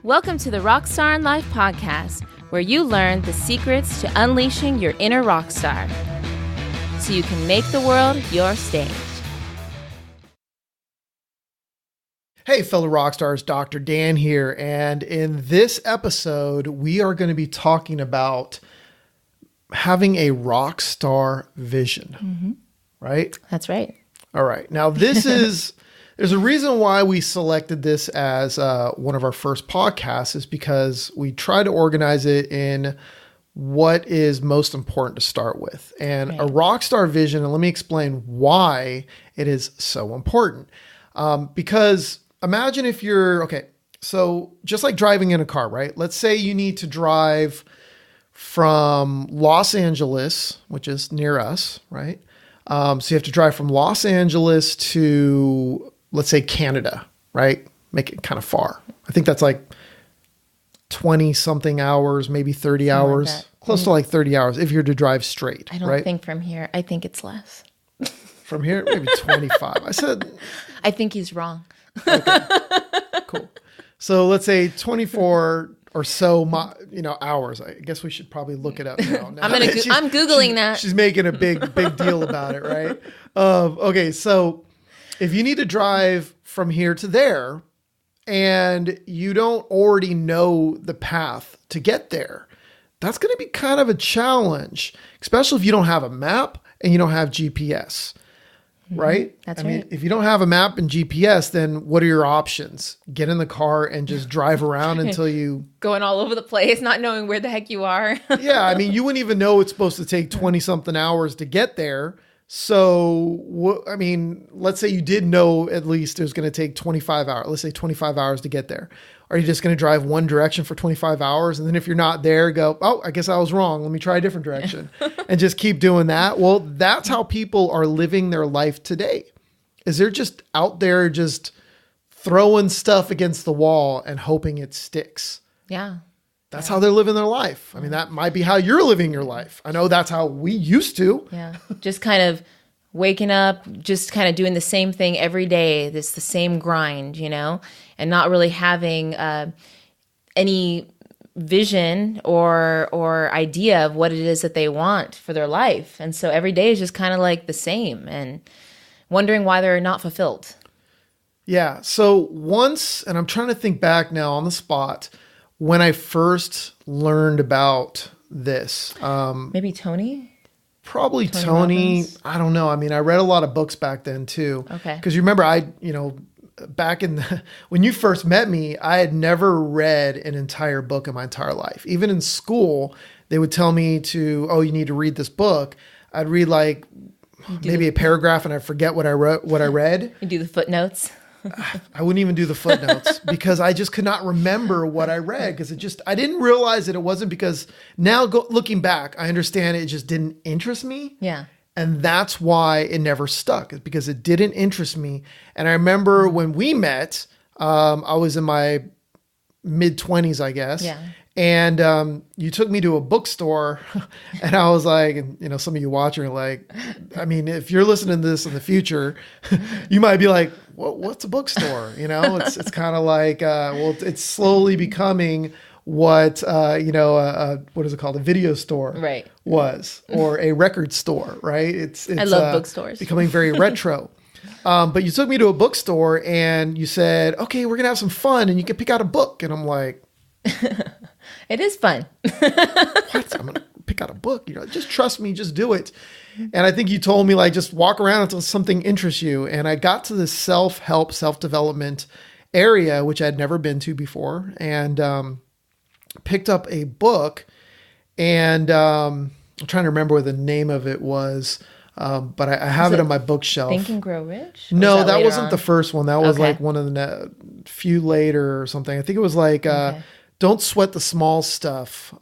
Welcome to the RockStar in Life podcast, where you learn the secrets to unleashing your inner rock star so you can make the world your stage. Hey, fellow rock stars, Dr. Dan here. And in this episode, we are going to be talking about having a rock star vision, right? That's right. All right. Now, there's a reason why we selected this as one of our first podcasts is because we try to organize it in what is most important to start with. And a rock star vision, and let me explain why it is so important. Because imagine if so just like driving in a car, right? Let's say you need to drive from Los Angeles, which is near us, right? So you have to drive from Los Angeles to, let's say, Canada, right? Make it kind of far. I think that's like 20 something hours, maybe 30 hours, like close to like 30 hours if you're to drive straight. I don't think from here. I think it's less. From here, maybe 25. I think he's wrong. Okay, cool. So let's say 24 or so, hours. I guess we should probably look it up now. I'm Googling that. She's making a big deal about it, right? Okay, so if you need to drive from here to there and you don't already know the path to get there, that's going to be kind of a challenge, especially if you don't have a map and you don't have GPS. Right? That's right. right. If you don't have a map and GPS, then what are your options? Get in the car and just drive around until you... Going all over the place, not knowing where the heck you are. Yeah, I mean, you wouldn't even know it's supposed to take 20-something hours to get there. So, let's say you did know at least it was going to take 25 hours. Let's say 25 hours to get there. Are you just going to drive one direction for 25 hours? And then if you're not there, go, oh, I guess I was wrong. Let me try a different direction and just keep doing that. Well, that's how people are living their life today. Is they're just out there just throwing stuff against the wall and hoping it sticks. Yeah. That's how they're living their life. I mean, that might be how you're living your life. I know that's how we used to. Yeah. Just kind of waking up, just kind of doing the same thing every day. It's the same grind, and not really having any vision or idea of what it is that they want for their life. And so every day is just kind of like the same and wondering why they're not fulfilled. Yeah. So once, and I'm trying to think back now on the spot, when I first learned about this. Maybe Tony? Probably Tony. I don't know. I mean, I read a lot of books back then too. Okay. Because you remember, back when you first met me, I had never read an entire book in my entire life. Even in school, they would tell me you need to read this book. I'd read like maybe a paragraph and I forget what I read. You do the footnotes. I wouldn't even do the footnotes because I just could not remember what I read because I didn't realize that it wasn't because now looking back, I understand it just didn't interest me. Yeah. And that's why it never stuck, is because it didn't interest me. And I remember when we met, I was in my mid-20s, I guess. Yeah. And you took me to a bookstore and I was like, some of you watching are like, I mean, if you're listening to this in the future, you might be like, what's a bookstore? It's kind of like, it's slowly becoming what, what is it called? A video store was, or a record store, right? It's I love bookstores. Becoming very retro. But you took me to a bookstore and you said, okay, we're going to have some fun and you can pick out a book. And I'm like, it is fun. What? I'm going to pick out a book. Just trust me, just do it. And I think you told me like, just walk around until something interests you. And I got to this self-help, self-development area, which I'd never been to before. And, picked up a book and, I'm trying to remember what the name of it was. But I have it on my bookshelf. Think and Grow Rich? No, that wasn't the first one. That was like one of the few later or something. I think it was like, Don't Sweat the Small Stuff.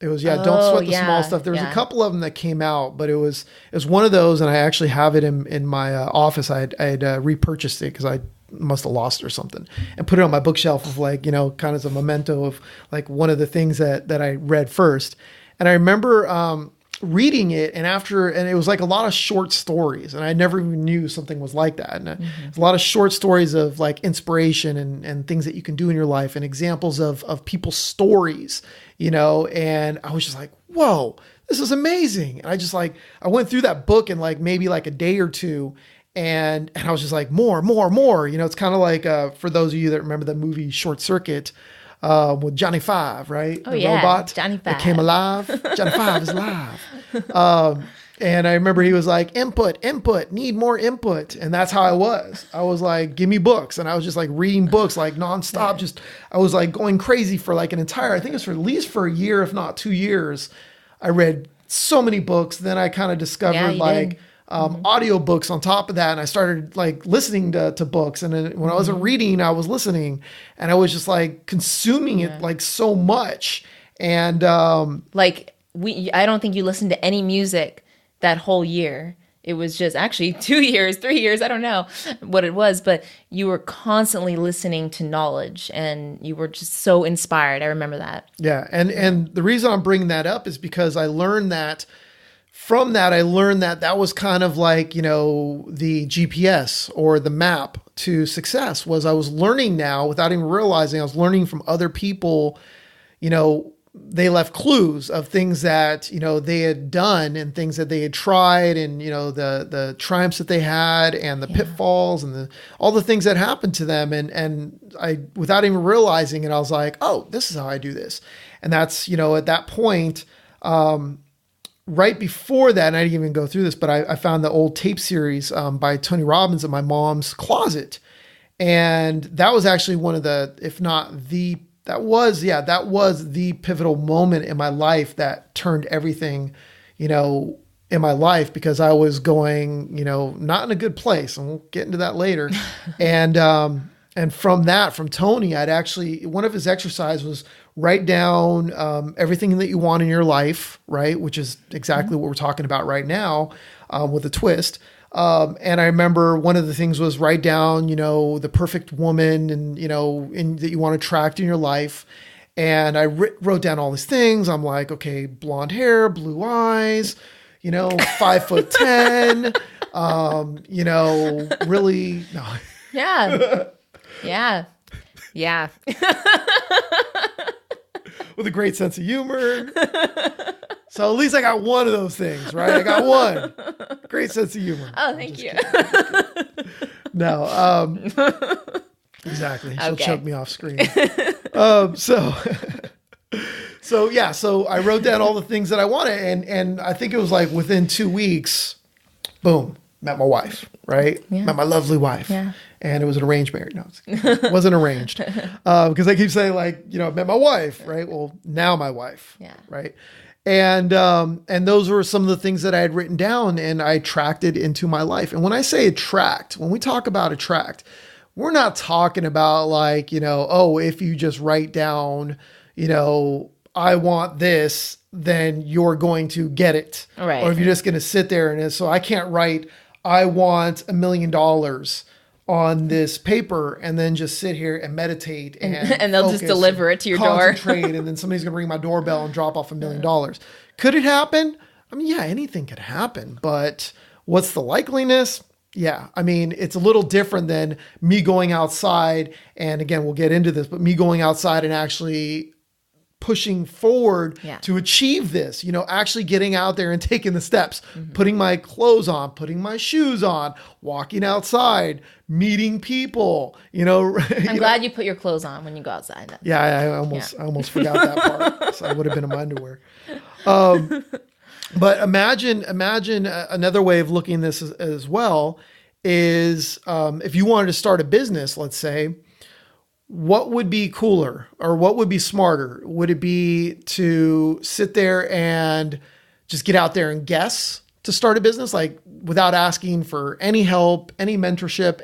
It was, Don't Sweat the Small Stuff. There was a couple of them that came out, but it was one of those. And I actually have it in my office. I had repurchased it because I must have lost it or something and put it on my bookshelf of like, kind of as a memento of like one of the things that I read first. And I remember, reading it, and it was like a lot of short stories, and I never even knew something was like that. And it's a lot of short stories of like inspiration and things that you can do in your life, and examples of people's stories, and I was just like, whoa, this is amazing. And I went through that book in like maybe like a day or two, and I was just like, more. It's kind of like, for those of you that remember the movie Short Circuit, with Johnny Five, right? Oh, the yeah, robot Johnny Five. that came alive. Johnny Five is alive. And I remember he was like, input, need more input. And that's how I was. I was like, give me books. And I was just like reading books like nonstop. I was like going crazy for like an entire, I think it was for at least for a year, if not 2 years. I read so many books. Then I kind of discovered audiobooks on top of that. And I started like listening to books. And then when I wasn't reading, I was listening, and I was just like consuming it like so much. And I don't think you listened to any music that whole year. It was just actually 2 years, 3 years. I don't know what it was, but you were constantly listening to knowledge, and you were just so inspired. I remember that. Yeah. And the reason I'm bringing that up is because I learned that from that, that was kind of like, the GPS or the map to success. Was I was learning now without even realizing, I was learning from other people, they left clues of things that, they had done and things that they had tried, and, the triumphs that they had, and the pitfalls, and all the things that happened to them. And I, without even realizing it, I was like, oh, this is how I do this. And that's, at that point, right before that, and I didn't even go through this, but I found the old tape series by Tony Robbins in my mom's closet. And that was actually one of the, if not the, that was the pivotal moment in my life that turned everything, in my life, because I was going, not in a good place, and we'll get into that later. And from Tony, one of his exercises was write down everything that you want in your life, right? Which is exactly what we're talking about right now, with a twist. And I remember one of the things was write down, the perfect woman and, that you want to attract in your life. And I wrote down all these things. I'm like, okay, blonde hair, blue eyes, 5'10", really, no. Yeah. Yeah. Yeah. With a great sense of humor. So at least I got one of those things, right? I got one. Great sense of humor. Oh, thank you. No, exactly. She'll choke me off screen. So I wrote down all the things that I wanted, and I think it was like within 2 weeks, boom, met my wife, right? Yeah. Met my lovely wife. Yeah. And it was an arranged marriage. No, it wasn't arranged. Because I keep saying like, met my wife, right? Well, now my wife, right? And those were some of the things that I had written down, and I attracted into my life. And when I say attract, when we talk about attract, we're not talking about like, if you just write down, I want this, then you're going to get it. Right. Or if you're just going to sit there so I can't write, I want $1 million on this paper and then just sit here and meditate and they'll just deliver it to your door. Concentrate, and then somebody's going to ring my doorbell and drop off $1 million. Could it happen? I mean, yeah, anything could happen, but what's the likeliness? Yeah. I mean, it's a little different than me going outside. And again, we'll get into this, but me going outside and actually pushing forward to achieve this, actually getting out there and taking the steps, putting my clothes on, putting my shoes on, walking outside, meeting people, I'm glad you put your clothes on when you go outside. Yeah. I almost forgot that part. So I would have been in my underwear. But imagine another way of looking at this as well is, if you wanted to start a business, let's say, what would be cooler or what would be smarter? Would it be to sit there and just get out there and guess to start a business, like without asking for any help, any mentorship,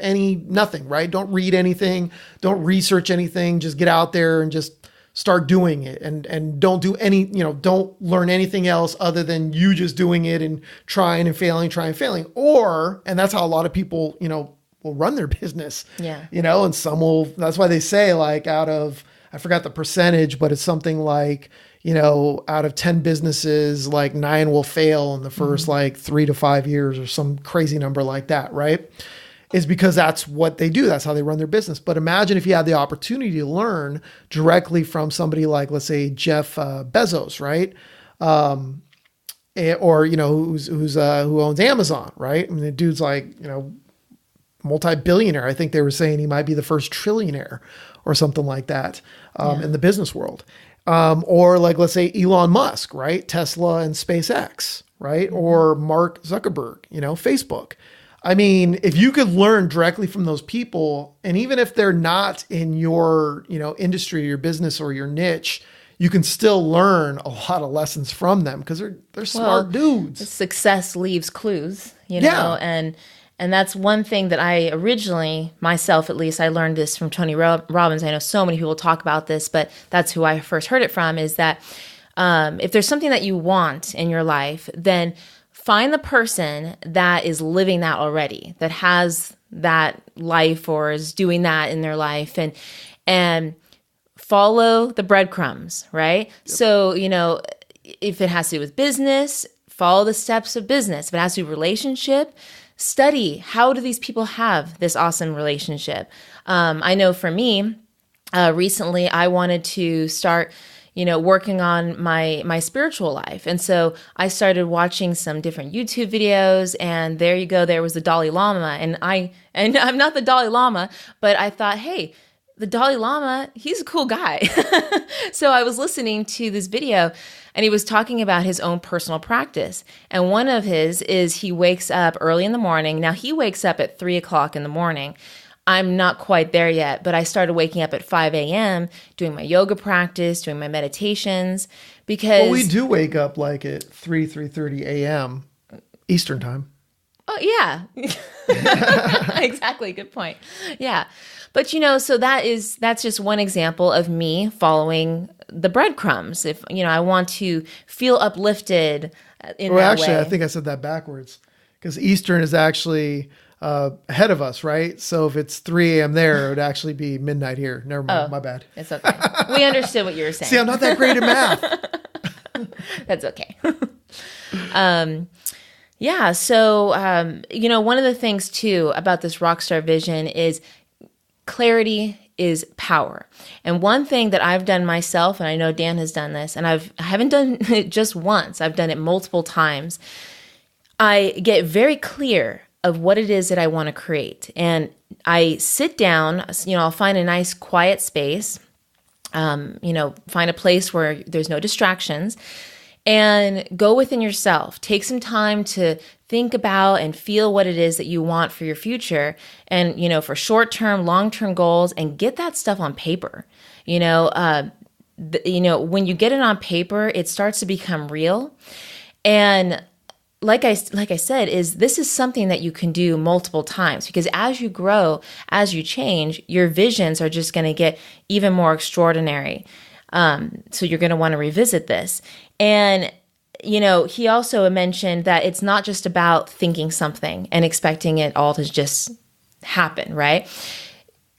nothing, right? Don't read anything, don't research anything, just get out there and just start doing it, and don't do any, don't learn anything else other than you just doing it and trying and failing. Or, and that's how a lot of people, will run their business, and some will, that's why they say like out of, I forgot the percentage, but it's something like, out of 10 businesses, like 9 will fail in the first like 3 to 5 years or some crazy number like that, right? Is because that's what they do. That's how they run their business. But imagine if you had the opportunity to learn directly from somebody like, let's say, Jeff Bezos, right? Or, who owns Amazon, right? I mean, the dude's like, multi-billionaire. I think they were saying he might be the first trillionaire or something like that in the business world. Or like, let's say Elon Musk, right? Tesla and SpaceX, right? Or Mark Zuckerberg, Facebook. I mean, if you could learn directly from those people, and even if they're not in your, industry, your business or your niche, you can still learn a lot of lessons from them because they're smart dudes. Success leaves clues, and that's one thing that I originally, myself at least, I learned this from Tony Robbins. I know so many people talk about this, but that's who I first heard it from, is that if there's something that you want in your life, then find the person that is living that already, that has that life or is doing that in their life, and follow the breadcrumbs, right? Yep. So, if it has to do with business, follow the steps of business. If it has to do with relationship, study how do these people have this awesome relationship. I know for me, recently I wanted to start working on my spiritual life. And so I started watching some different YouTube videos, and there you go. There was the Dalai Lama, and I'm not the Dalai Lama, but I thought, hey, the Dalai Lama, he's a cool guy. So I was listening to this video, and he was talking about his own personal practice. And one of his is he wakes up early in the morning. Now he wakes up at 3:00 in the morning. I'm not quite there yet, but I started waking up at 5 a.m., doing my yoga practice, doing my meditations, because... Well, we do wake up like at 3:30 a.m. Eastern time. Oh, yeah. Exactly. Good point. Yeah. But, so that's just one example of me following the breadcrumbs. If, I want to feel uplifted in that way. Well, actually, I think I said that backwards, because Eastern is actually... ahead of us, right? So if it's 3 a.m. there, it would actually be midnight here. Never mind, my bad. It's okay. We understood what you were saying. See, I'm not that great at math. That's okay. Yeah. So, one of the things too about this RockStar Vision is clarity is power. And one thing that I've done myself, and I know Dan has done this, and I haven't done it just once, I've done it multiple times. I get very clear of what it is that I want to create. And I sit down, I'll find a nice quiet space, find a place where there's no distractions, and go within yourself. Take some time to think about and feel what it is that you want for your future, and, for short-term, long-term goals, and get that stuff on paper. When you get it on paper, it starts to become real. And like I said, this is something that you can do multiple times, because as you grow, as you change, your visions are just going to get even more extraordinary. So you're going to want to revisit this. And, he also mentioned that it's not just about thinking something and expecting it all to just happen, right?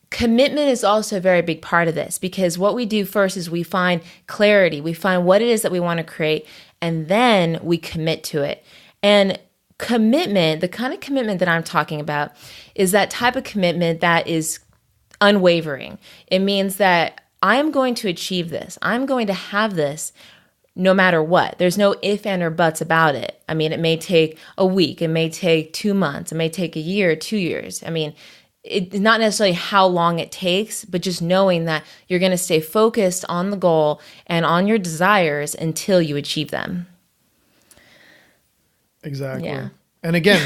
Commitment is also a very big part of this, because what we do first is we find clarity. We find what it is that we want to create, and then we commit to it. And commitment, the kind of commitment that I'm talking about, is that type of commitment that is unwavering. It means that I'm going to achieve this. I'm going to have this no matter what. There's no if, and, or buts about it. I mean, it may take a week. It may take 2 months. It may take a year, 2 years. I mean, it's not necessarily how long it takes, but just knowing that you're going to stay focused on the goal and on your desires until you achieve them. Exactly. Yeah. And again,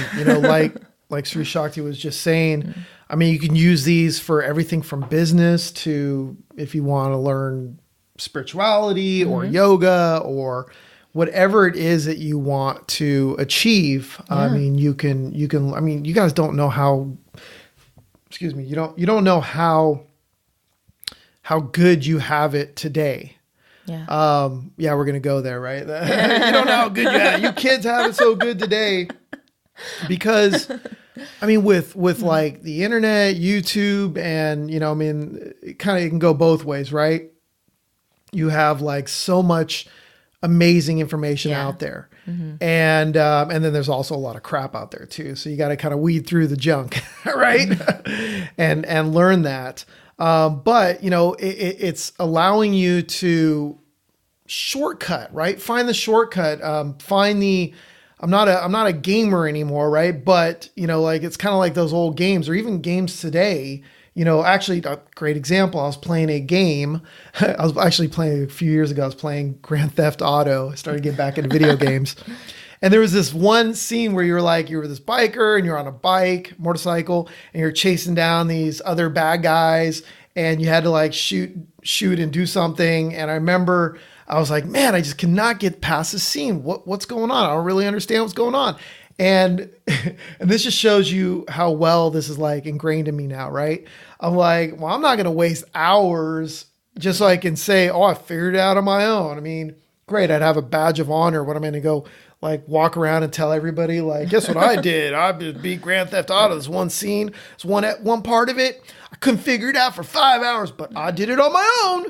like Siri Shakti was just saying, I mean, you can use these for everything from business to if you want to learn spirituality or yoga or whatever it is that you want to achieve. Yeah. I mean, you can, I mean, you guys don't know how, you don't know how good you have it today. Yeah. We're going to go there, right? You don't know how good you have it. You kids have it so good today because, I mean, with like the internet, YouTube, and, it can go both ways, right? you have like so much amazing information out there. And then there's also a lot of crap out there too. So you got to kind of weed through the junk, right? and learn that. But you know, it's allowing you to shortcut, right? Find the shortcut. I'm not a gamer anymore, right? But you know, like it's kind of like those old games or even games today. You know, actually, a great example. I was playing a game. I was actually playing a few years ago. I was playing Grand Theft Auto. I started getting back into video games. And there was this one scene where you were this biker and you're on a bike, motorcycle, and you're chasing down these other bad guys. And you had to like shoot and do something. And I remember I was like, man, I just cannot get past this scene. What's going on? I don't really understand what's going on. And this just shows you how well this is like ingrained in me now, right? I'm like, well, I'm not going to waste hours just so I can say, oh, I figured it out on my own. I mean, great. I'd have a badge of honor when I'm going to go like walk around and tell everybody like, guess what I did? I beat Grand Theft Auto. This one scene, this one part of it. I couldn't figure it out for 5 hours, but I did it on my own.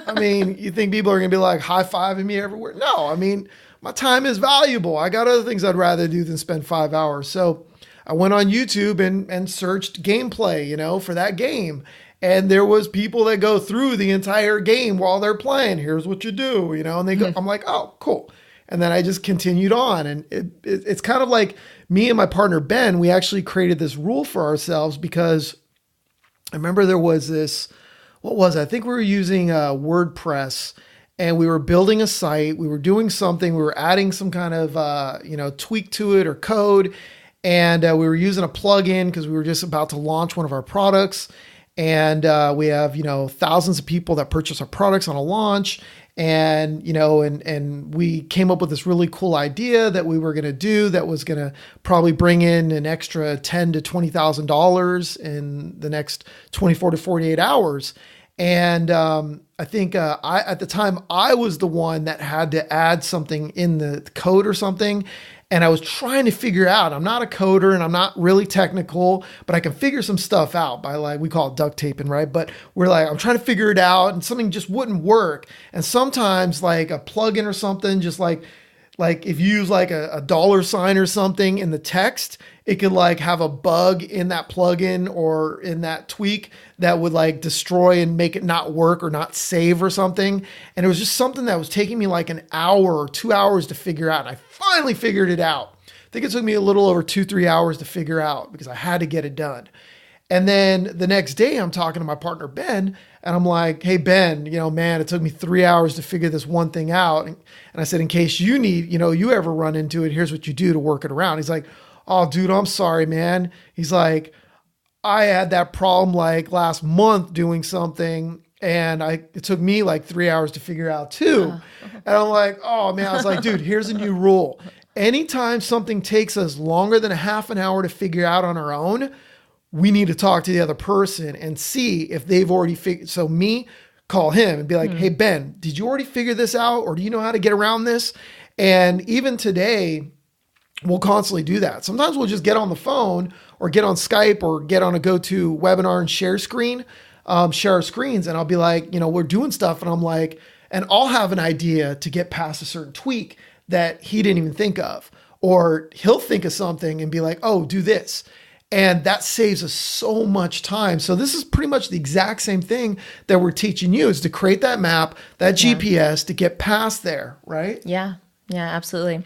I mean, you think people are going to be like high-fiving me everywhere? No, I mean, my time is valuable. I got other things I'd rather do than spend 5 hours. So I went on YouTube and searched gameplay, you know, for that game. And there was people that go through the entire game while they're playing. Here's what you do, you know, and they go, I'm like, oh, cool. And then I just continued on. And it's kind of like me and my partner, Ben, we actually created this rule for ourselves because I remember there was this, what was it? I think we were using WordPress. And we were building a site, we were doing something, we were adding some kind of, tweak to it or code. And we were using a plugin because we were just about to launch one of our products. And we have, thousands of people that purchase our products on a launch. And, and we came up with this really cool idea that we were going to do that was going to probably bring in an extra $10,000 to $20,000 in the next 24 to 48 hours. And I think at the time I was the one that had to add something in the code or something. And I was trying to figure out, I'm not a coder and I'm not really technical, but I can figure some stuff out by like, we call it duct taping, right? But we're like, I'm trying to figure it out and something just wouldn't work. And sometimes like a plugin or something, just like if you use like a dollar sign or something in the text, it could like have a bug in that plugin or in that tweak that would like destroy and make it not work or not save or something. And it was just something that was taking me like an hour or 2 hours to figure out. And I finally figured it out. I think it took me a little over 2-3 hours to figure out because I had to get it done. And then the next day I'm talking to my partner, Ben, and I'm like, hey, Ben, man, it took me 3 hours to figure this one thing out. And I said, in case you need, you ever run into it, here's what you do to work it around. He's like, oh, dude, I'm sorry, man. He's like, I had that problem like last month doing something and it took me like 3 hours to figure out too. And I'm like, oh man, I was like, dude, here's a new rule. Anytime something takes us longer than a half an hour to figure out on our own, we need to talk to the other person and see if they've already figured. So me, call him and be like, hey, Ben, did you already figure this out? Or do you know how to get around this? And even today, we'll constantly do that. Sometimes we'll just get on the phone or get on Skype or get on a go-to webinar and share our screens. And I'll be like, we're doing stuff. And I'm like, and I'll have an idea to get past a certain tweak that he didn't even think of, or he'll think of something and be like, oh, do this. And that saves us so much time. So this is pretty much the exact same thing that we're teaching you, is to create that map, that GPS to get past there. Right. Yeah. Yeah, absolutely.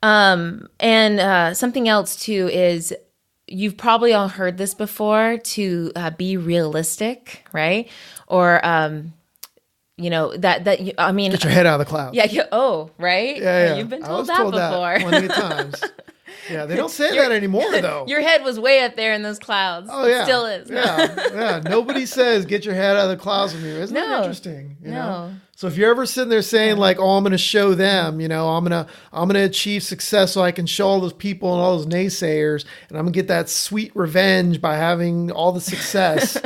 And something else too is you've probably all heard this before, to be realistic, right? Or I mean, get your head out of the clouds. Yeah. Oh, right. Yeah. You've been told that before. That plenty of times. Yeah, they don't say that anymore though. Your head was way up there in those clouds. Oh yeah, it still is. Yeah. Nobody says get your head out of the clouds with me. Isn't that interesting? You know? So if you're ever sitting there saying like, "Oh, I'm going to show them," I'm gonna achieve success so I can show all those people and all those naysayers, and I'm gonna get that sweet revenge by having all the success.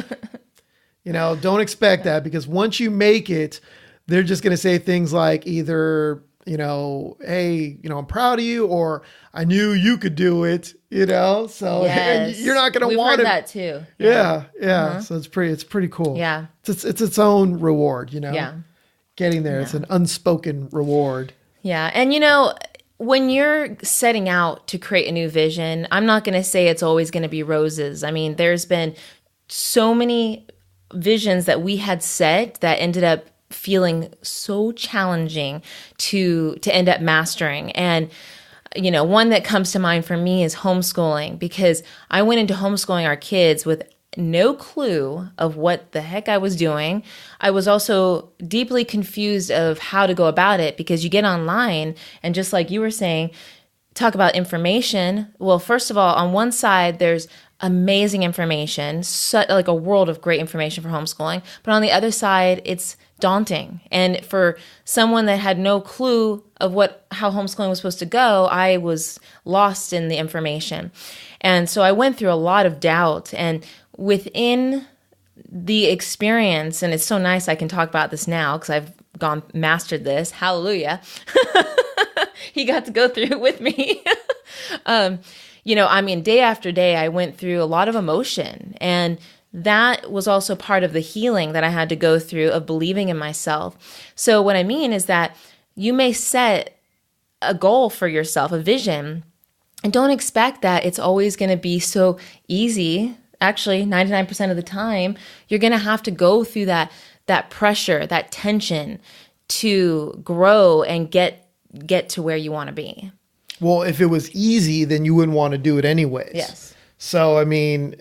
Don't expect that, because once you make it, they're just gonna say things like either, hey, I'm proud of you, or I knew you could do it, so yes. You're not going to want it. We've heard that too. Yeah. So it's pretty cool. Yeah. It's its own reward, Yeah. getting there. It's an unspoken reward. Yeah. And when you're setting out to create a new vision, I'm not going to say it's always going to be roses. I mean, there's been so many visions that we had set that ended up feeling so challenging to end up mastering. And one that comes to mind for me is homeschooling, because I went into homeschooling our kids with no clue of what the heck I was doing. I was also deeply confused of how to go about it, because you get online and, just like you were saying, talk about information. Well, first of all, on one side, there's amazing information, like a world of great information for homeschooling. But on the other side, it's daunting. And for someone that had no clue of how homeschooling was supposed to go, I was lost in the information. And so I went through a lot of doubt. And within the experience, and it's so nice I can talk about this now because I've mastered this. Hallelujah. He got to go through it with me. Day after day, I went through a lot of emotion, and that was also part of the healing that I had to go through of believing in myself. So what I mean is that you may set a goal for yourself, a vision, and don't expect that it's always going to be so easy. Actually, 99% of the time, you're going to have to go through that pressure, that tension to grow and get to where you want to be. Well, if it was easy, then you wouldn't want to do it anyways. Yes. So, I mean,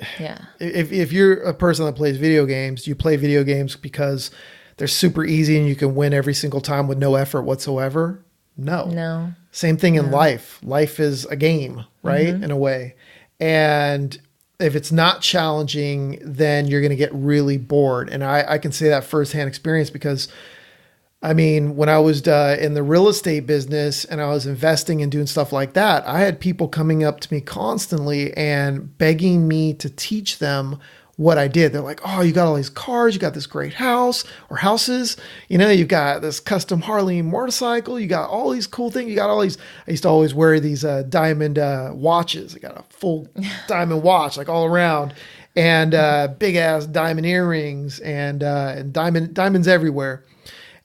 if you're a person that plays video games, you play video games because they're super easy and you can win every single time with no effort whatsoever. No. Same thing in life. Life is a game, right? Mm-hmm. In a way. And if it's not challenging, then you're going to get really bored. And I can say that firsthand experience, because I mean, when I was in the real estate business and I was investing and doing stuff like that, I had people coming up to me constantly and begging me to teach them what I did. They're like, oh, you got all these cars, you got this great house or houses, you've got this custom Harley motorcycle, you got all these cool things, you got all these, I used to always wear these diamond watches. I got a full diamond watch, like all around, and big ass diamond earrings and diamonds everywhere.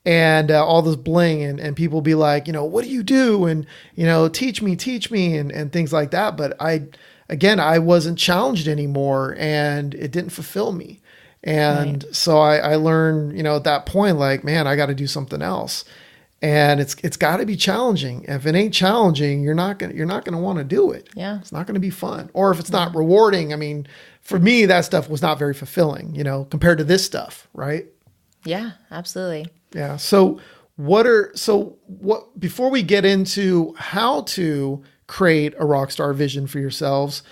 And all this bling, and people be like, what do you do? And, teach me and things like that. But I wasn't challenged anymore, and it didn't fulfill me. And so I learned, at that point, like, man, I got to do something else. And it's got to be challenging. If it ain't challenging, you're not going to want to do it. Yeah. It's not going to be fun. Or if it's not rewarding, I mean, for me, that stuff was not very fulfilling, compared to this stuff. Right. Yeah, absolutely. Yeah. So before we get into how to create a RockStar vision for yourselves,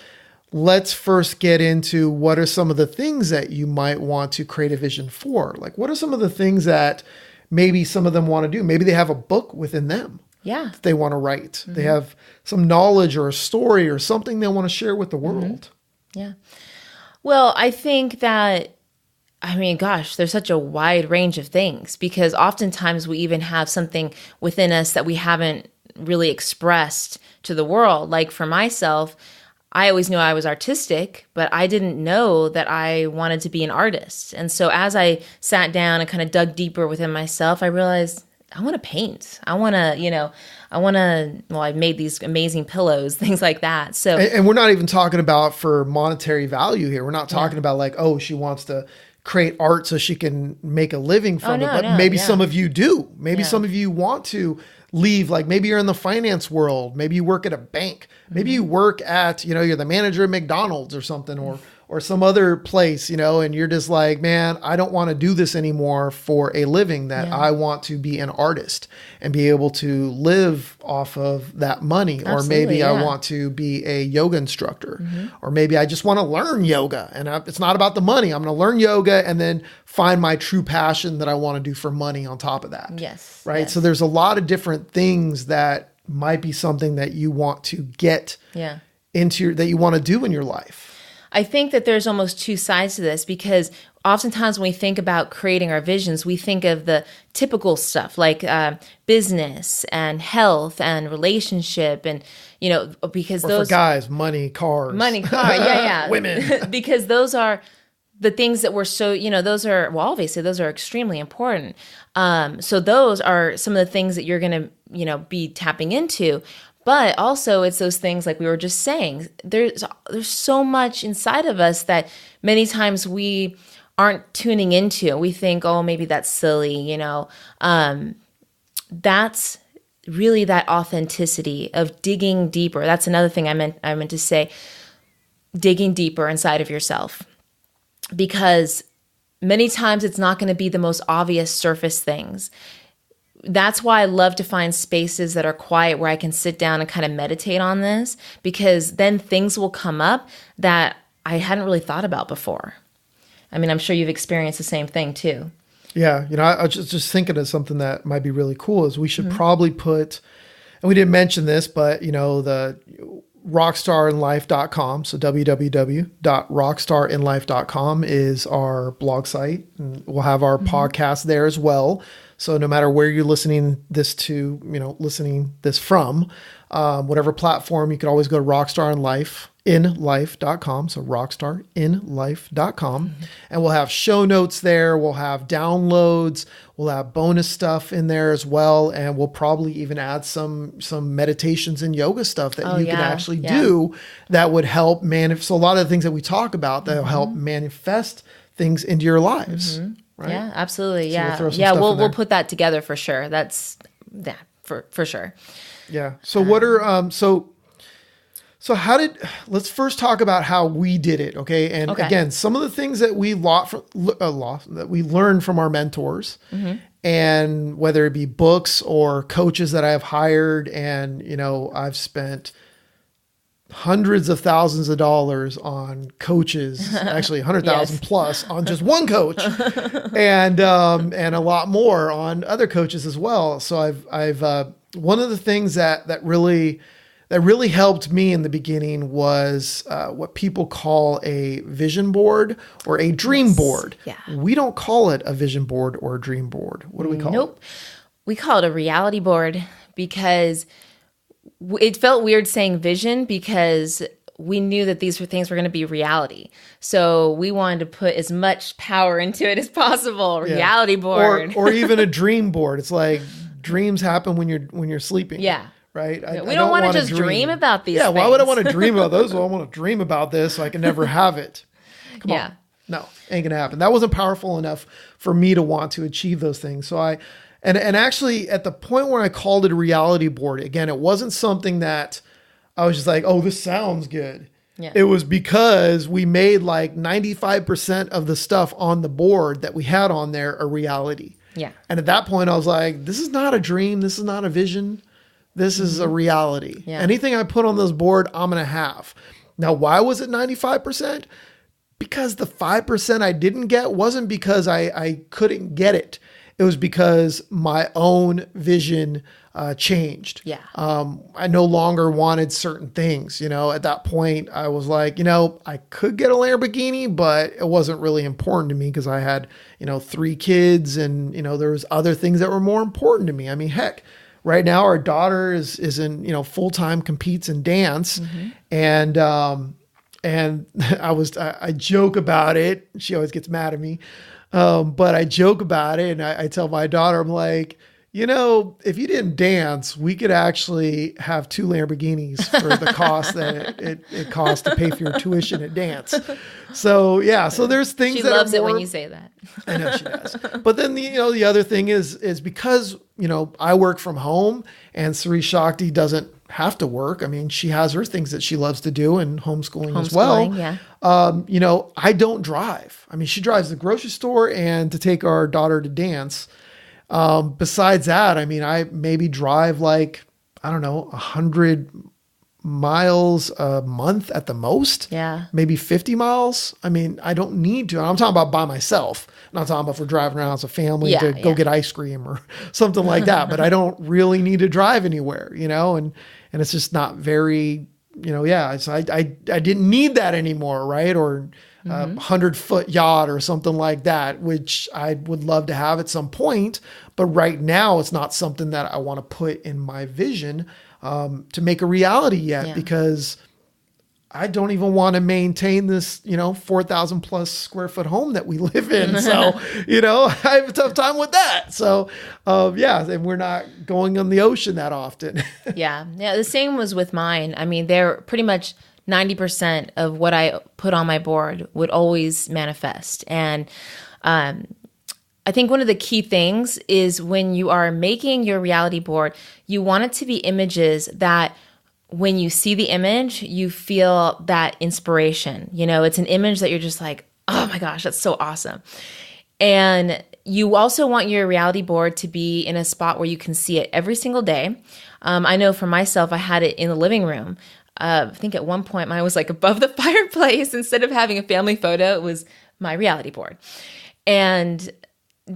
let's first get into what are some of the things that you might want to create a vision for. Like, what are some of the things that maybe some of them want to do? Maybe they have a book within them. Yeah. That they want to write. Mm-hmm. They have some knowledge or a story or something they want to share with the world. Mm-hmm. Yeah. Well, I think that, there's such a wide range of things, because oftentimes we even have something within us that we haven't really expressed to the world. Like for myself, I always knew I was artistic, but I didn't know that I wanted to be an artist. And so as I sat down and kind of dug deeper within myself, I realized I want to paint. I made these amazing pillows, things like that. So, and we're not even talking about for monetary value here. We're not talking about like, oh, she wants to create art so she can make a living from it. But maybe some of you do. Maybe some of you want to leave. Like maybe you're in the finance world. Maybe you work at a bank. Maybe you work at, you're the manager at McDonald's or something, or some other place, and you're just like, man, I don't want to do this anymore for a living, that I want to be an artist and be able to live off of that money. Absolutely, or maybe I want to be a yoga instructor, or maybe I just want to learn yoga, and it's not about the money. I'm going to learn yoga and then find my true passion that I want to do for money on top of that. Yes. Right. Yes. So there's a lot of different things that might be something that you want to get into that you want to do in your life. I think that there's almost two sides to this, because oftentimes when we think about creating our visions, we think of the typical stuff like business and health and relationship, and because or those for guys, money, cars, yeah, women, because those are the things that were so, those are, well, obviously those are extremely important. So those are some of the things that you're going to, be tapping into. But also it's those things like we were just saying, there's so much inside of us that many times we aren't tuning into. We think, oh, maybe that's silly, that's really that authenticity of digging deeper. That's another thing I meant to say, digging deeper inside of yourself. Because many times it's not going to be the most obvious surface things. That's why I love to find spaces that are quiet where I can sit down and kind of meditate on this, because then things will come up that I hadn't really thought about before. I mean, I'm sure you've experienced the same thing too. Yeah. I was just thinking of something that might be really cool is we should probably put, and we didn't mention this, but the rockstarinlife.com. So www.rockstarinlife.com is our blog site. And we'll have our podcast there as well. So no matter where you're listening this to, listening this from, whatever platform, you can always go to rockstarinlife.com. So rockstarinlife.com. And we'll have show notes there. We'll have downloads. We'll have bonus stuff in there as well. And we'll probably even add some meditations and yoga stuff that you can actually do that would help manifest. So a lot of the things that we talk about that will help manifest things into your lives. Right? Yeah, absolutely. So we'll put that together for sure. That's for sure. Yeah. So what are let's first talk about how we did it. Okay. And again, some of the things that we that we learned from our mentors, and whether it be books or coaches that I've hired, and, I've spent hundreds of thousands of dollars on coaches, actually 100,000 plus on just one coach, and a lot more on other coaches as well. So I've one of the things that really helped me in the beginning was what people call a vision board or a dream board. Yeah. We don't call it a vision board or a dream board. What do we call it? Nope. We call it a reality board because it felt weird saying vision because we knew that these things were going to be reality. So we wanted to put as much power into it as possible. Reality board. Or even a dream board. It's like dreams happen when you're sleeping. Yeah. Right. We don't want to just dream about these things. Why would I want to dream about those? Well, I want to dream about this so I can never have it. Come on. No, ain't gonna happen. That wasn't powerful enough for me to want to achieve those things. So And actually, at the point where I called it a reality board, again, it wasn't something that I was just like, oh, this sounds good. Yeah. It was because we made like 95% of the stuff on the board that we had on there a reality. Yeah. And at that point, I was like, this is not a dream. This is not a vision. This is a reality. Yeah. Anything I put on this board, I'm going to have. Now, why was it 95%? Because the 5% I didn't get wasn't because I couldn't get it. It was because my own vision changed. Yeah. I no longer wanted certain things. At that point, I was like, I could get a Lamborghini, but it wasn't really important to me because I had, 3 kids and, there was other things that were more important to me. I mean, heck, right now our daughter is in, full-time competes in dance. And I joke about it. She always gets mad at me. But I joke about it and I tell my daughter, I'm like, if you didn't dance, we could actually have 2 Lamborghinis for the cost that it costs to pay for your tuition at dance. So yeah, so there's things she that loves are it more, when you say that. I know she does. But then the other thing is because, I work from home and Siri Shakti doesn't have to work. I mean, she has her things that she loves to do and homeschooling as well. Yeah. I don't drive. I mean, she drives to the grocery store and to take our daughter to dance. Besides that, I mean, I maybe drive 100 miles a month at the most. Yeah. Maybe 50 miles. I mean, I don't need to. I'm talking about by myself. I'm not talking about for driving around as a family to go get ice cream or something like that. But I don't really need to drive anywhere, and it's just not very, so I didn't need that anymore. Right. Or 100-foot yacht or something like that, which I would love to have at some point. But right now it's not something that I want to put in my vision to make a reality yet, because I don't even want to maintain this, 4,000 plus square foot home that we live in. So, I have a tough time with that. So, and we're not going on the ocean that often. Yeah. The same was with mine. I mean, they're pretty much 90% of what I put on my board would always manifest. And, I think one of the key things is when you are making your reality board, you want it to be images that when you see the image, you feel that inspiration. It's an image that you're just like, oh my gosh, that's so awesome. And you also want your reality board to be in a spot where you can see it every single day. I know for myself, I had it in the living room. I think at one point mine was like above the fireplace. Instead of having a family photo, it was my reality board. And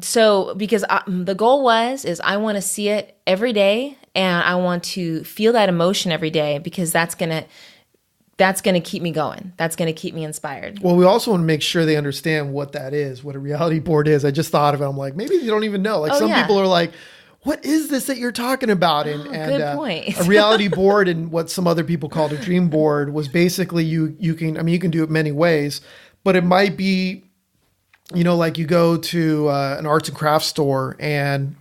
so because the goal is I want to see it every day and I want to feel that emotion every day because that's going to keep me going. That's going to keep me inspired. Well, we also want to make sure they understand what that is, what a reality board is. I just thought of it. I'm like, maybe they don't even know. Like some people are like, what is this that you're talking about? And good point. A reality board and what some other people called a dream board was basically you can do it many ways, but it might be, like you go to an arts and crafts store, and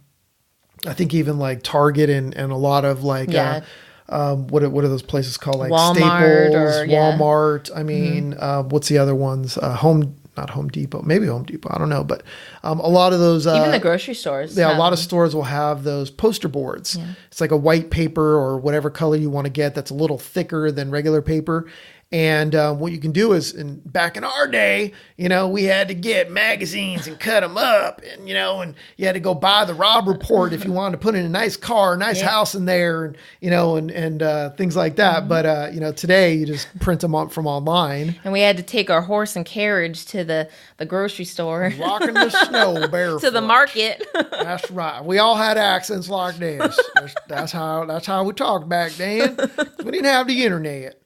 I think even like Target and a lot of like, what are those places called? Like Walmart Staples, Walmart. I mean, what's the other ones? Not Home Depot, maybe Home Depot. I don't know. But a lot of those. Even the grocery stores. Yeah, a lot of stores will have those poster boards. Yeah. It's like a white paper or whatever color you want to get that's a little thicker than regular paper. And what you can do is, back in our day, we had to get magazines and cut them up, and and you had to go buy the Rob Report if you wanted to put in a nice car, nice house in there, and things like that. Mm-hmm. But today you just print them up from online. And we had to take our horse and carriage to the grocery store, walking the snow barefoot to the market. That's right. We all had accents like this. That's how we talked back then. We didn't have the internet.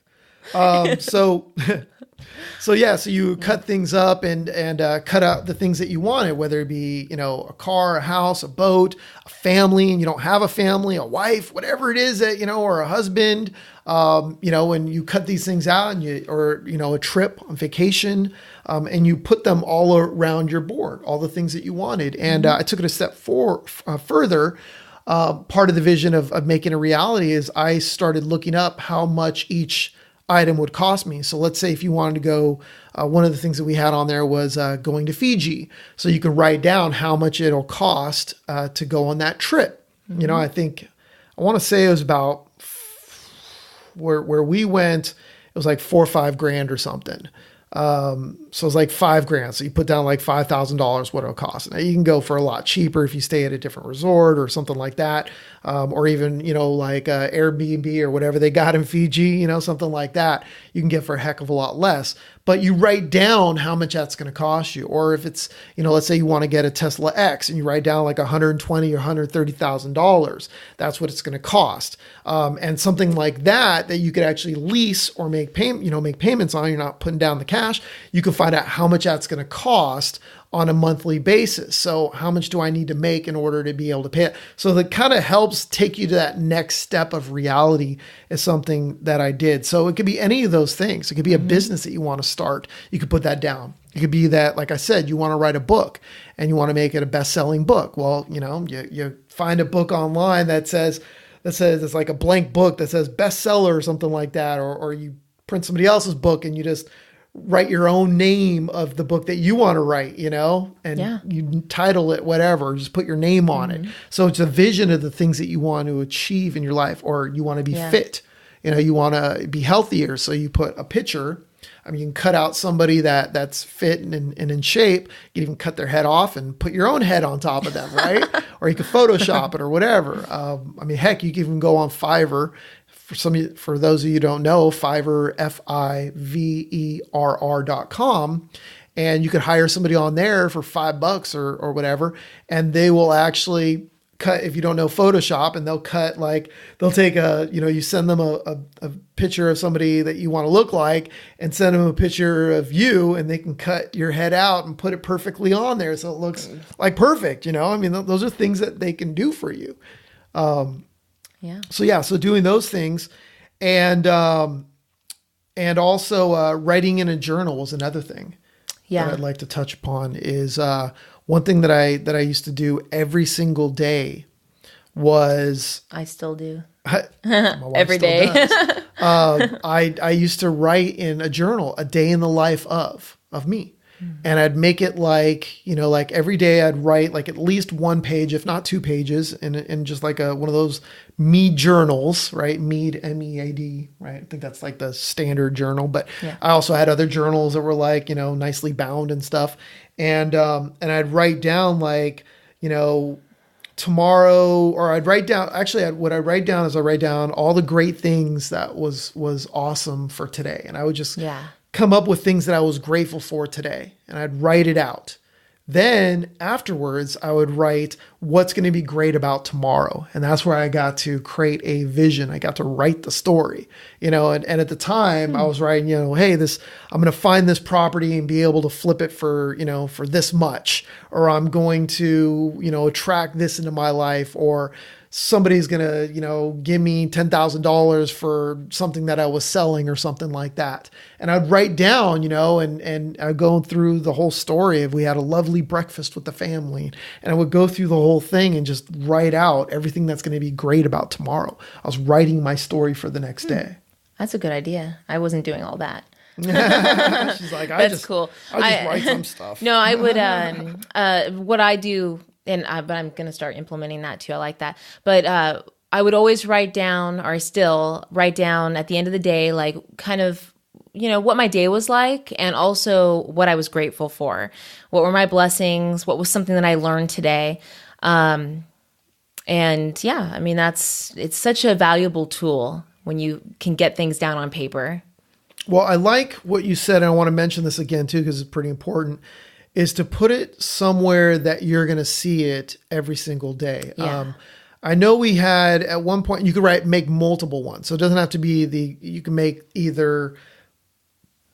So you cut things up and cut out the things that you wanted, whether it be, a car, a house, a boat, a family, and you don't have a family, a wife, whatever it is that, or a husband, and you cut these things out or a trip on vacation, and you put them all around your board, all the things that you wanted. And, I took it a step further. Part of the vision of making a reality is I started looking up how much each item would cost me. So let's say if you wanted to go, one of the things that we had on there was going to Fiji. So you can write down how much it'll cost to go on that trip. Mm-hmm. I want to say it was about where we went, it was like $4 or $5 grand or something. So it's like $5,000. So you put down like $5,000 what it'll cost. Now you can go for a lot cheaper if you stay at a different resort or something like that. Or even, like Airbnb or whatever they got in Fiji, something like that. You can get for a heck of a lot less. But you write down how much that's going to cost you. Or if it's, let's say you want to get a Tesla X and you write down like $120,000 or $130,000, that's what it's going to cost. And something like that you could actually lease or make payments on. You're not putting down the cash. You can find out how much that's going to cost on a monthly basis. So how much do I need to make in order to be able to pay it? So that kind of helps take you to that next step of reality is something that I did. So it could be any of those things. It could be a business that you want to start. You could put that down. It could be that, like I said, you want to write a book and you want to make it a best-selling book. Well, you find a book online that says it's like a blank book that says bestseller or something like that, or you print somebody else's book and you just write your own name of the book that you want to write, and you title it whatever, just put your name on it. So it's a vision of the things that you want to achieve in your life, or you want to be fit, you want to be healthier. So you put a picture. I mean, you can cut out somebody that's fit and in shape. You can even cut their head off and put your own head on top of them, right? Or you could Photoshop it or whatever. Heck, you can even go on Fiverr. For those of you who don't know, Fiverr, Fiverr.com, and you could hire somebody on there for $5 or whatever, and they will actually cut, if you don't know Photoshop, and they'll take you send them a picture of somebody that you want to look like and send them a picture of you, and they can cut your head out and put it perfectly on there so it looks like perfect. Those are things that they can do for you. So doing those things. And And also writing in a journal was another thing Yeah. that I'd like to touch upon. Is one thing that I used to do every single day was I still do. my wife Every still day. does. I used to write in a journal a day in the life of me. And I'd make it like, like every day I'd write like at least one page, if not 2 pages, in just like one of those Mead journals, right? Mead, MEAD, right? I think that's like the standard journal. But Yeah. I also had other journals that were like, nicely bound and stuff. And I'd write down like, tomorrow, or I'd write down, actually what I write down is I write down all the great things that was awesome for today. And I would just Yeah. come up with things that I was grateful for today, and I'd write it out. Then afterwards, I would write what's going to be great about tomorrow. And that's where I got to create a vision. I got to write the story, and at the time I was writing, hey, I'm going to find this property and be able to flip it for, for this much, or I'm going to, attract this into my life, or somebody's going to, give me $10,000 for something that I was selling or something like that. And I'd write down, and I'd go through the whole story of we had a lovely breakfast with the family, and I would go through the whole thing and just write out everything that's going to be great about tomorrow. I was writing my story for the next day. That's a good idea. I wasn't doing all that. She's like, I just write some stuff. No, I would, what I do, but I'm going to start implementing that too. I like that. But I would always write down, or I still write down at the end of the day, like kind of, what my day was like, and also what I was grateful for. What were my blessings? What was something that I learned today? And yeah, I mean, it's such a valuable tool when you can get things down on paper. Well, I like what you said, and I want to mention this again too, because it's pretty important, is to put it somewhere that you're going to see it every single day. Yeah. I know we had at one point, you could make multiple ones. So it doesn't have to be you can make either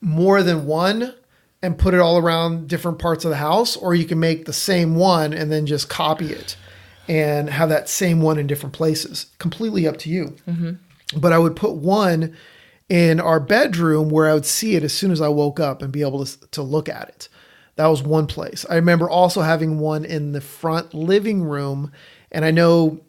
more than one and put it all around different parts of the house, or you can make the same one and then just copy it and have that same one in different places. Completely up to you. Mm-hmm. But I would put one in our bedroom where I would see it as soon as I woke up and be able to look at it. That was one place. I remember also having one in the front living room. And I know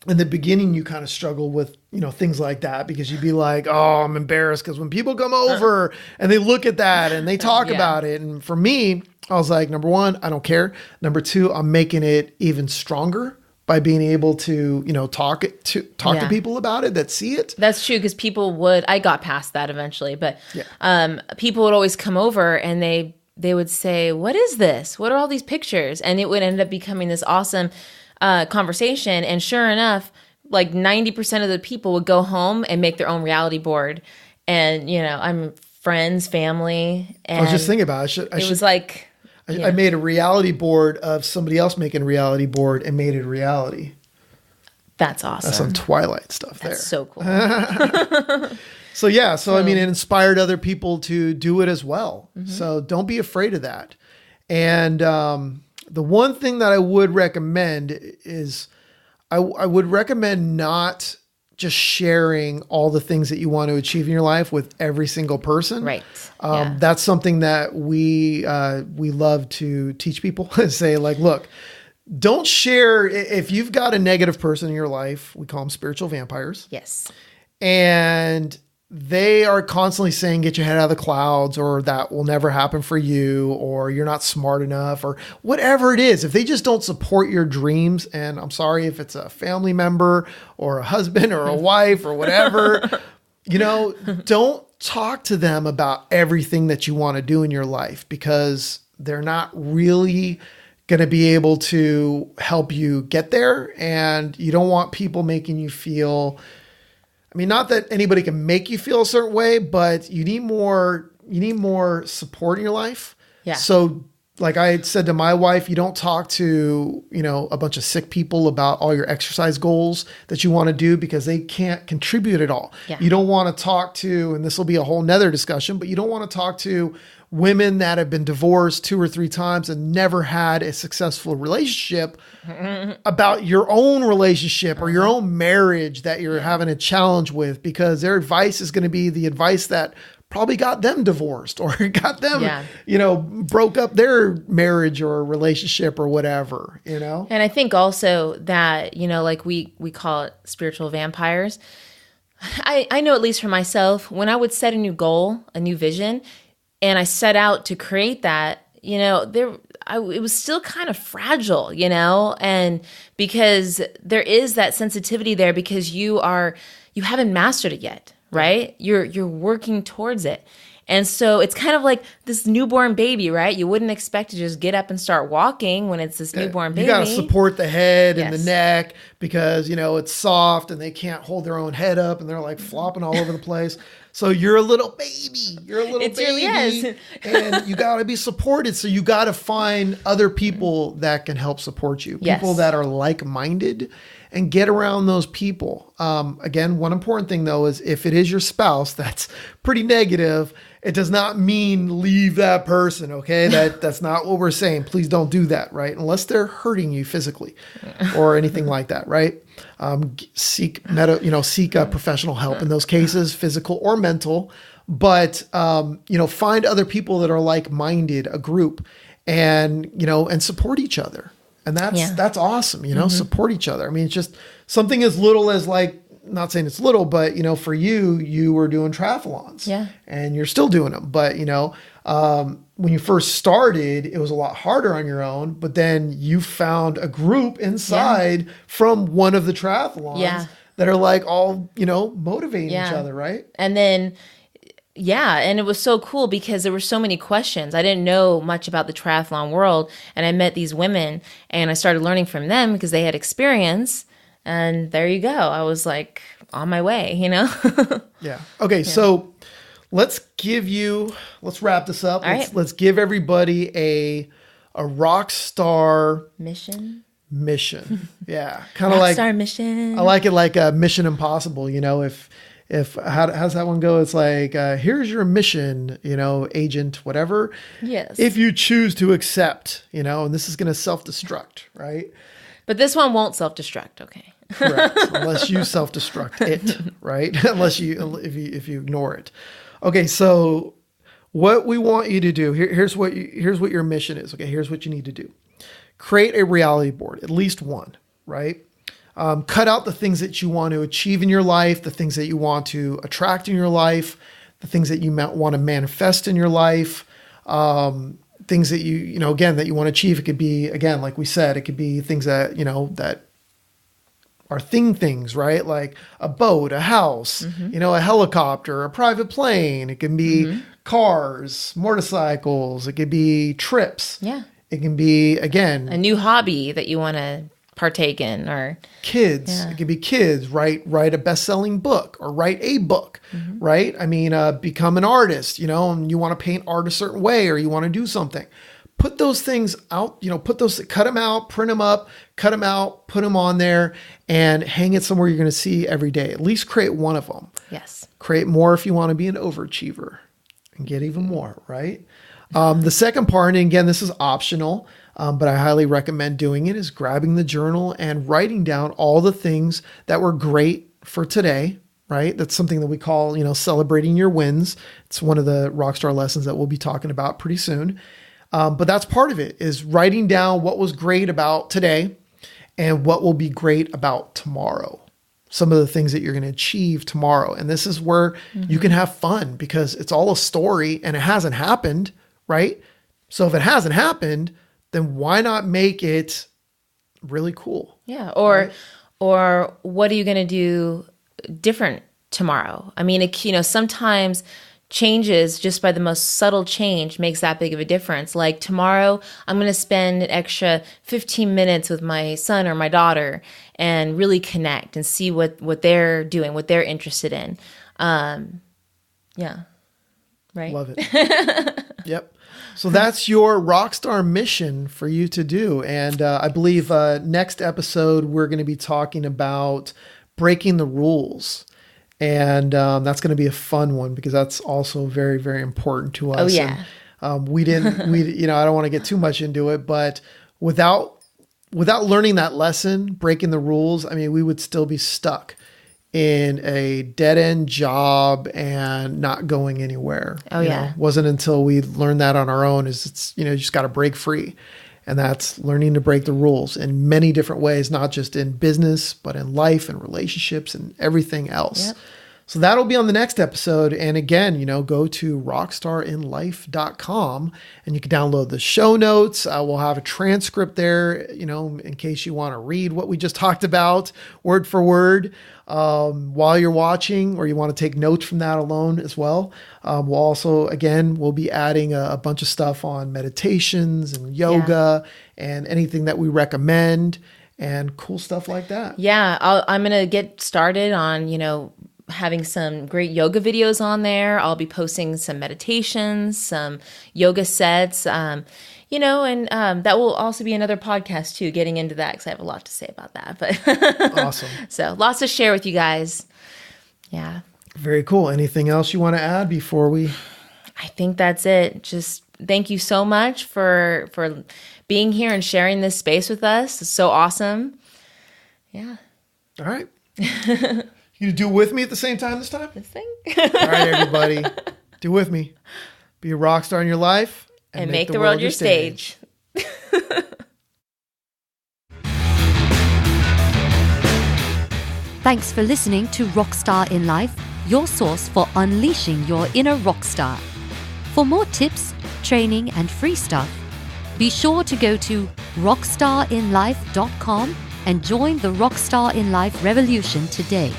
in the beginning, you kind of struggle with, things like that, because you'd be like, oh, I'm embarrassed because when people come over and they look at that and they talk about it. And for me, I was like, number one, I don't care. Number two, I'm making it even stronger by being able to, talk to people about it that see it. That's true, because I got past that eventually, but people would always come over and they would say, what is this? What are all these pictures? And it would end up becoming this awesome conversation. And sure enough, like 90% of the people would go home and make their own reality board. And, I'm friends, family. And I was just thinking about it. I made a reality board of somebody else making a reality board and made it a reality. That's awesome. That's some Twilight stuff there. That's so cool. So I mean, it inspired other people to do it as well. Mm-hmm. So don't be afraid of that. And the one thing that I would recommend is I would recommend not just sharing all the things that you want to achieve in your life with every single person. Right. That's something that we love to teach people. Say like, look, don't share. If you've got a negative person in your life, we call them spiritual vampires. Yes. And they are constantly saying, get your head out of the clouds, or that will never happen for you, or you're not smart enough, or whatever it is. If they just don't support your dreams, and I'm sorry if it's a family member or a husband or a wife or whatever, don't talk to them about everything that you want to do in your life, because they're not really going to be able to help you get there. And you don't want people making you feel, I mean, not that anybody can make you feel a certain way, but you need more support in your life. Yeah. So like I had said to my wife, you don't talk to, a bunch of sick people about all your exercise goals that you want to do, because they can't contribute at all. Yeah. You don't want to talk to, and this will be a whole nother discussion, but you don't want to talk to women that have been divorced 2 or 3 times and never had a successful relationship about your own relationship or your own marriage that you're having a challenge with, because their advice is going to be the advice that probably got them divorced or got them, broke up their marriage or relationship or whatever, And I think also that, like we call it spiritual vampires. I know, at least for myself, when I would set a new goal, a new vision, and I set out to create that, it was still kind of fragile, and because there is that sensitivity there because you haven't mastered it yet. Right? You're working towards it. And so it's kind of like this newborn baby, right? You wouldn't expect to just get up and start walking when it's this newborn baby. You got to support the head and the neck because, it's soft and they can't hold their own head up and they're like flopping all over the place. So you're a little baby. You're a little baby. Really is. And you got to be supported. So you got to find other people that can help support you. People that are like-minded, and get around those people. Again, one important thing though is if it is your spouse that's pretty negative, it does not mean leave that person, okay? That's not what we're saying. Please don't do that, right? Unless they're hurting you physically or anything like that, right? Seek professional help in those cases, physical or mental. But find other people that are like-minded, a group, and support each other. And that's awesome, support each other. I mean, it's just something as little as not saying it's little, but for you were doing triathlons and you're still doing them. But, when you first started, it was a lot harder on your own, but then you found a group inside from one of the triathlons that are all, motivating each other. Right. And then, and it was so cool because there were so many questions. I didn't know much about the triathlon world, and I met these women and I started learning from them because they had experience, and there you go. I was on my way, Yeah. Okay. So let's wrap this up. Let's give everybody a RockStar mission. Yeah. Kind of like RockStar mission. I like it like a Mission Impossible, if how's that one go? It's here's your mission, agent, whatever. Yes. If you choose to accept, and this is going to self-destruct, right? But this one won't self-destruct. Okay. Correct. Unless you self-destruct it, right? If you ignore it. Okay. So what we want you to do here's what your mission is. Okay. Here's what you need to do. Create a reality board, at least one, right? Cut out the things that you want to achieve in your life, the things that you want to attract in your life, the things that you want to manifest in your life, things that that you want to achieve. It could be, again, like we said, it could be things that, that are things, right? Like a boat, a house, a helicopter, a private plane. It can be cars, motorcycles. It could be trips. Yeah. It can be, again, a new hobby that you want to partake in, or kids. It can be kids. Write a best-selling book or write a book, right? I mean, become an artist, and you want to paint art a certain way, or you want to do something. Put those things out, cut them out, print them up, cut them out, put them on there, and hang it somewhere you're going to see every day. At least create one of them. Yes. Create more if you want to be an overachiever and get even more, right? The second part, and again, this is optional, but I highly recommend doing it, is grabbing the journal and writing down all the things that were great for today, right? That's something that we call, celebrating your wins. It's one of the RockStar lessons that we'll be talking about pretty soon. But that's part of it, is writing down what was great about today and what will be great about tomorrow. Some of the things that you're going to achieve tomorrow. And this is where you can have fun, because it's all a story and it hasn't happened, right? So if it hasn't happened, then why not make it really cool? Yeah. Or what are you going to do different tomorrow? I mean, sometimes changes just by the most subtle change makes that big of a difference. Like tomorrow, I'm going to spend an extra 15 minutes with my son or my daughter and really connect and see what they're doing, what they're interested in. Yeah. Right. Love it. Yep. So that's your RockStar mission for you to do. And I believe next episode, we're going to be talking about breaking the rules. And that's going to be a fun one, because that's also very, very important to us. Oh, yeah. We I don't want to get too much into it, but without learning that lesson, breaking the rules, I mean, we would still be stuck in a dead end job and not going anywhere. Yeah. It wasn't until we learned that on our own you just got to break free. And that's learning to break the rules in many different ways, not just in business, but in life and relationships and everything else. Yep. So that'll be on the next episode. And again, go to rockstarinlife.com and you can download the show notes. We'll have a transcript there, in case you want to read what we just talked about word for word while you're watching, or you want to take notes from that alone as well. We'll be adding a bunch of stuff on meditations and yoga and anything that we recommend and cool stuff like that. Yeah, I'm going to get started on, having some great yoga videos on there. I'll be posting some meditations, some yoga sets, and that will also be another podcast too, getting into that because I have a lot to say about that. But awesome. So lots to share with you guys. Yeah. Very cool. Anything else you want to add before we? I think that's it. Just thank you so much for being here and sharing this space with us. It's so awesome. Yeah. All right. You do it with me at the same time this time? This thing? All right, everybody. Do it with me. Be a rock star in your life. And make the world your stage. Thanks for listening to Rockstar in Life, your source for unleashing your inner rock star. For more tips, training, and free stuff, be sure to go to rockstarinlife.com and join the Rockstar in Life revolution today.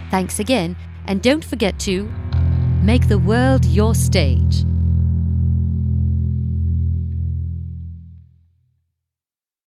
Thanks again, and don't forget to make the world your stage.